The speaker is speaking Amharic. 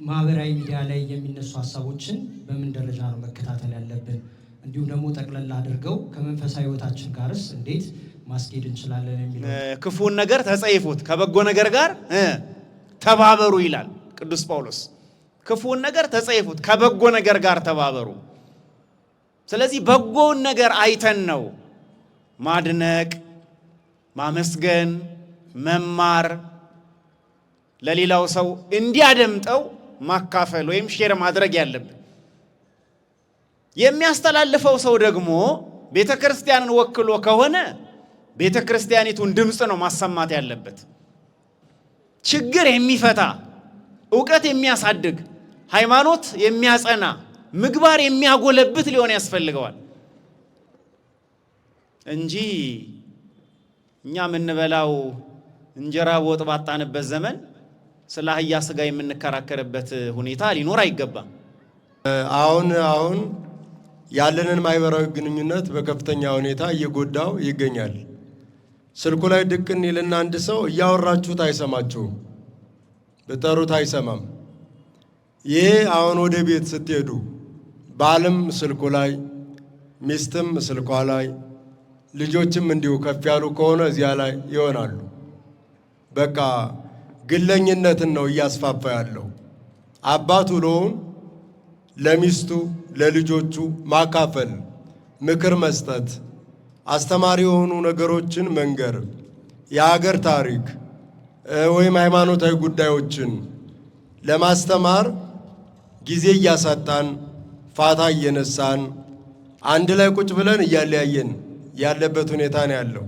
ማህበራዊ ሚዲያ ላይ የሚነሱ ሐሳቦችን በምን ደረጃ ነው መከታተል ያለብን? እንዲሁም ደግሞ ጠቅለል አድርገው ከመንፈሳዊ ህይወታችን ጋርስ እንዴት ማስኬድ እንችላለን የሚለው። ክፉን ነገር ተጸይፉት ከበጎ ነገር ጋር ተባበሩ ይላል ቅዱስ ጳውሎስ። ክፉን ነገር ተጸይፉት ከበጎ ነገር ጋር ተባበሩ። ስለዚህ በጎውን ነገር አይተን ነው ማድነቅ፣ ማመስገን፣ መማር፣ ለሌላው ሰው እንዲያደምጠው ማካፈል ወይም ሼር ማድረግ ያለብን። የሚያስተላልፈው ሰው ደግሞ ቤተክርስቲያንን ወክሎ ከሆነ ቤተክርስቲያኒቱን ድምጽ ነው ማሰማት ያለበት። ችግር የሚፈታ ዕውቀት የሚያሳድግ ሃይማኖት የሚያጸና ምግባር የሚያጎለብት ሊሆን ያስፈልገዋል እንጂ እኛ የምንበላው እንጀራ ወጥ ባጣንበት ዘመን ስለ አህያ ስጋ የምንከራከርበት ሁኔታ ሊኖር አይገባም። አሁን ያለንን ማህበራዊ ግንኙነት በከፍተኛ ሁኔታ እየጎዳው ይገኛል። ስልኩ ላይ ድቅን ይልና አንድ ሰው እያወራችሁት አይሰማችሁም፣ ብጠሩት አይሰማም። ይሄ አሁን ወደ ቤት ስትሄዱ ባልም ስልኩ ላይ፣ ሚስትም ስልኳ ላይ፣ ልጆችም እንዲሁ ከፍ ያሉ ከሆነ እዚያ ላይ ይሆናሉ። በቃ ግለኝነትን ነው እያስፋፋ ያለው። አባት ውሎውን ለሚስቱ ለልጆቹ ማካፈል፣ ምክር መስጠት፣ አስተማሪ የሆኑ ነገሮችን መንገር፣ የሀገር ታሪክ ወይም ሃይማኖታዊ ጉዳዮችን ለማስተማር ጊዜ እያሳጣን ፋታ እየነሳን አንድ ላይ ቁጭ ብለን እያለያየን ያለበት ሁኔታ ነው ያለው።